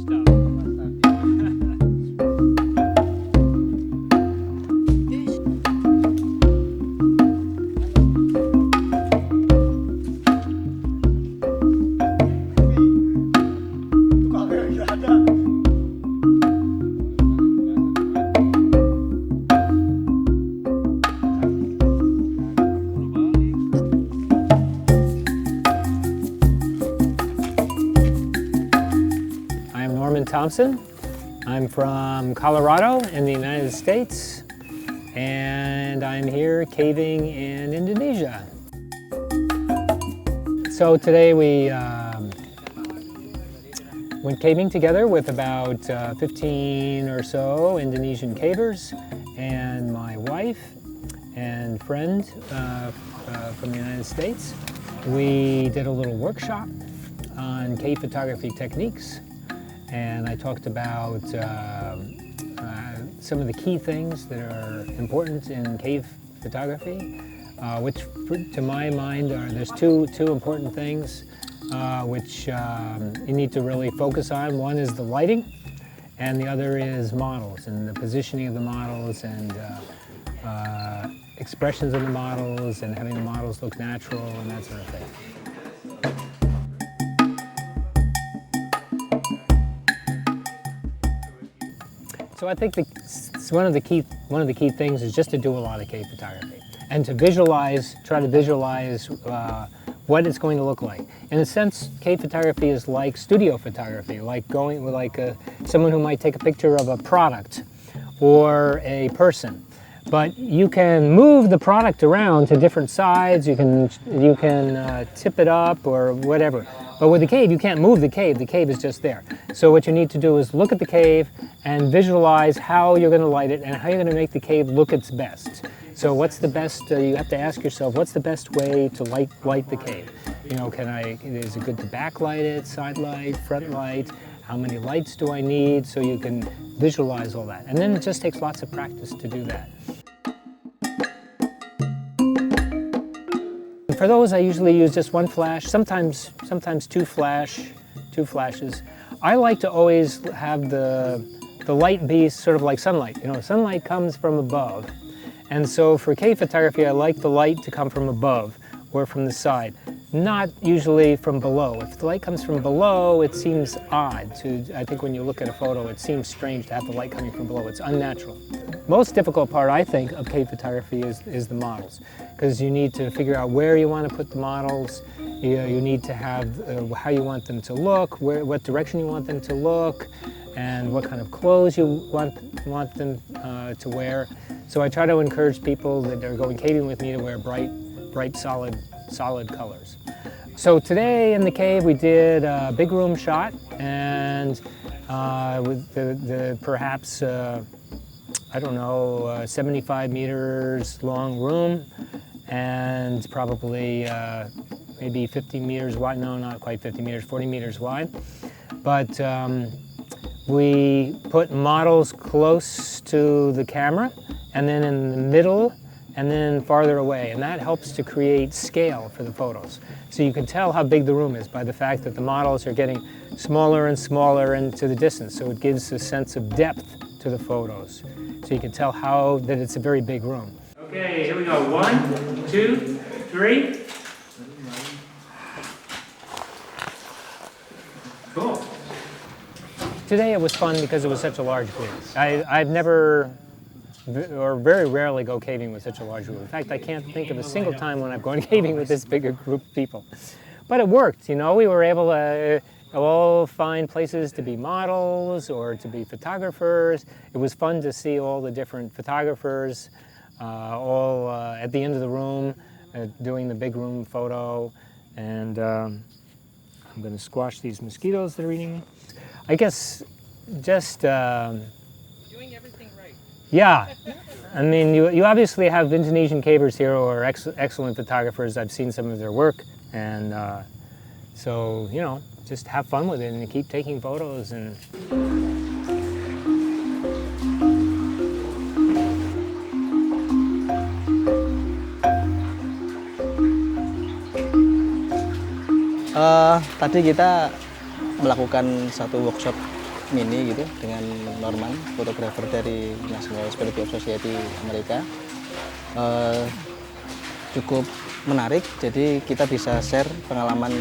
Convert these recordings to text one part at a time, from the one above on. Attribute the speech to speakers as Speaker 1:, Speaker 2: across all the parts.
Speaker 1: I'm Norman Thompson. I'm from Colorado in the United States, and I'm here caving in Indonesia. So today we went caving together with about 15 or so Indonesian cavers and my wife and friend from the United States. We did a little workshop on cave photography techniques, and I talked about some of the key things that are important in cave photography, which to my mind there's two important things which you need to really focus on. One is the lighting, and the other is models and the positioning of the models and expressions of the models and having the models look natural and that sort of thing. So I think one of the key things is just to do a lot of cave photography and to try to visualize what it's going to look like. In a sense, cave photography is like studio photography, like someone who might take a picture of a product or a person. But you can move the product around to different sides. You can tip it up or whatever. But with the cave, you can't move the cave. The cave is just there. So what you need to do is look at the cave and visualize how you're going to light it and how you're going to make the cave look its best. So what's the best? You have to ask yourself, what's the best way to light the cave? You know, is it good to backlight it, side light, front light? How many lights do I need? So you can visualize all that. And then it just takes lots of practice to do that. For those, I usually use just one flash, sometimes two flashes. I like to always have the light be sort of like sunlight. You know, sunlight comes from above. And so for cave photography, I like the light to come from above or from the side, not usually from below. If the light comes from below, it seems odd. I think when you look at a photo, it seems strange to have the light coming from below. It's unnatural. Most difficult part, I think, of cave photography is the models, because you need to figure out where you want to put the models. You need to have how you want them to look, what direction you want them to look, and what kind of clothes you want them to wear. So I try to encourage people that are going caving with me to wear bright, solid colors. So today in the cave we did a big room shot, and with the perhaps I don't know, 75 meters long room, and probably maybe 50 meters wide. No, not quite 50 meters, 40 meters wide. But we put models close to the camera, and then in the middle, and then farther away, and that helps to create scale for the photos. So you can tell how big the room is by the fact that the models are getting smaller and smaller into the distance, so it gives a sense of depth to the photos. So you can tell that it's a very big room. Okay, here we go. 1, 2, 3. Cool. Today it was fun because it was such a large group. I've never, or very rarely go caving with such a large group. In fact, I can't think of a single time when I've gone caving with this bigger group of people. But it worked, you know. We were able to all find places to be models or to be photographers. It was fun to see all the different photographers all at the end of the room doing the big room photo. And I'm going to squash these mosquitoes that are eating me. I guess just
Speaker 2: doing everything right.
Speaker 1: Yeah, I mean, you obviously have Indonesian cavers here who are excellent photographers. I've seen some of their work, and so, you know, just have fun with it and keep taking photos. And
Speaker 3: tadi kita melakukan satu workshop mini gitu dengan Norman, fotografer dari National Photographic Society Amerika. Cukup menarik, jadi kita bisa share pengalaman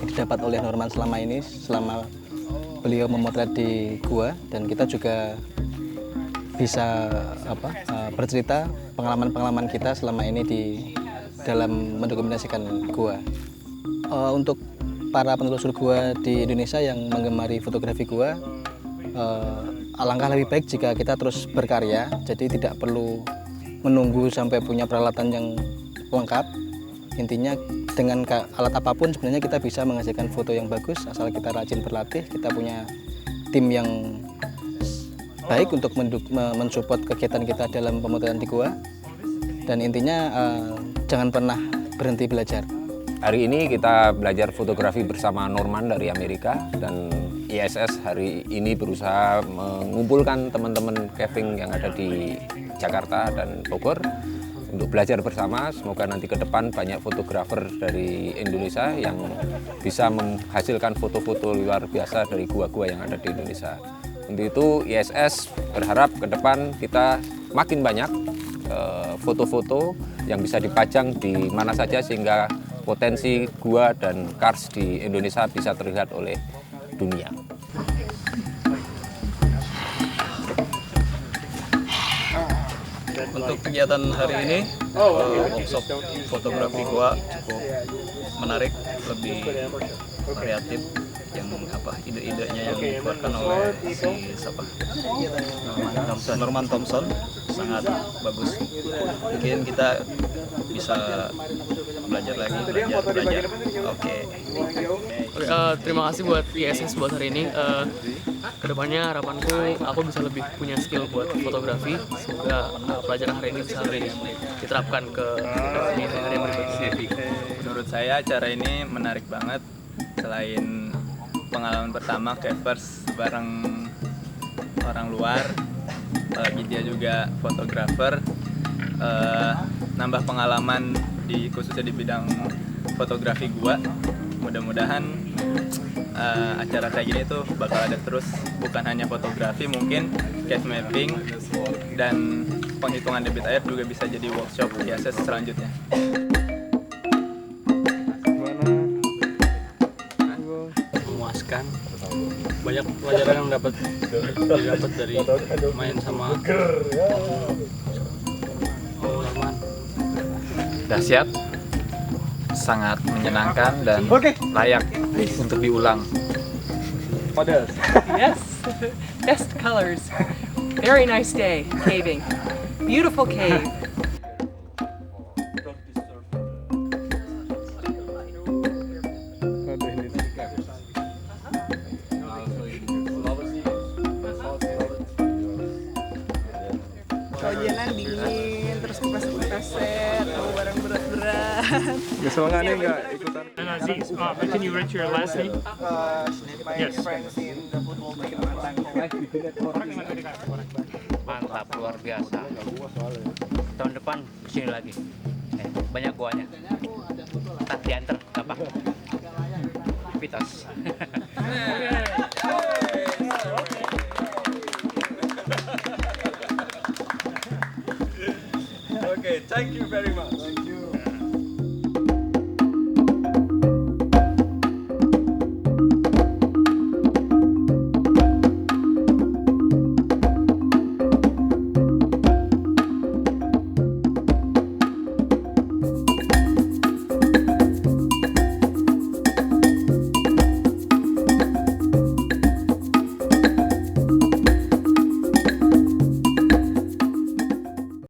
Speaker 3: yang didapat oleh Norman selama ini, selama beliau memotret di gua, dan kita juga bisa bercerita pengalaman-pengalaman kita selama ini di dalam mendokumentasikan gua. Untuk para penelusur gua di Indonesia yang menggemari fotografi gua, alangkah lebih baik jika kita terus berkarya, jadi tidak perlu menunggu sampai punya peralatan yang lengkap. Intinya dengan alat apapun sebenarnya kita bisa menghasilkan foto yang bagus asal kita rajin berlatih, kita punya tim yang baik untuk mensupport kegiatan kita dalam pemotretan di gua, dan intinya jangan pernah berhenti belajar.
Speaker 4: Hari ini kita belajar fotografi bersama Norman dari Amerika, dan ISS hari ini berusaha mengumpulkan teman-teman caving yang ada di Jakarta dan Bogor untuk belajar bersama. Semoga nanti ke depan banyak fotografer dari Indonesia yang bisa menghasilkan foto-foto luar biasa dari gua-gua yang ada di Indonesia. Untuk itu ISS berharap ke depan kita makin banyak foto-foto yang bisa dipajang di mana saja sehingga potensi gua dan kars di Indonesia bisa terlihat oleh dunia.
Speaker 5: Untuk kegiatan hari ini, workshop fotografi gua cukup menarik, lebih kreatif, yang ide-idenya yang dikeluarkan oleh Norman Thompson sangat bagus. Mungkin kita bisa belajar lagi, belajar. Oke.
Speaker 6: Terima kasih buat ISS buat hari ini. Kedepannya harapanku aku bisa lebih punya skill buat fotografi. Semoga pelajaran hari ini bisa lebih diterapkan ke di hari-hari berikutnya.
Speaker 5: Menurut saya acara ini menarik banget. Selain pengalaman pertama cavers bareng orang luar, apalagi dia juga fotografer, nambah pengalaman khususnya di bidang fotografi gua. Mudah-mudahan acara kayak gini tuh bakal ada terus, bukan hanya fotografi, mungkin cave mapping dan penghitungan debit air juga bisa jadi workshop ISS selanjutnya.
Speaker 6: Memuaskan, banyak pelajaran yang didapat dari main sama Norman.
Speaker 7: Dahsyat, sangat menyenangkan dan layak untuk diulang.
Speaker 2: Yes, best colors. Very nice day caving. Beautiful cave.
Speaker 8: Hujanan dingin, terus kepleset-kepleset, bawa barang berat-berat.
Speaker 9: Kesemangatnya nggak ikutan.
Speaker 6: Aziz, can you write your last name? Yes.
Speaker 10: Mantap, luar biasa. Tahun depan kesini lagi. Banyak guanya. Tak diantar, gampang. Pitos.
Speaker 9: Okay, thank you very much.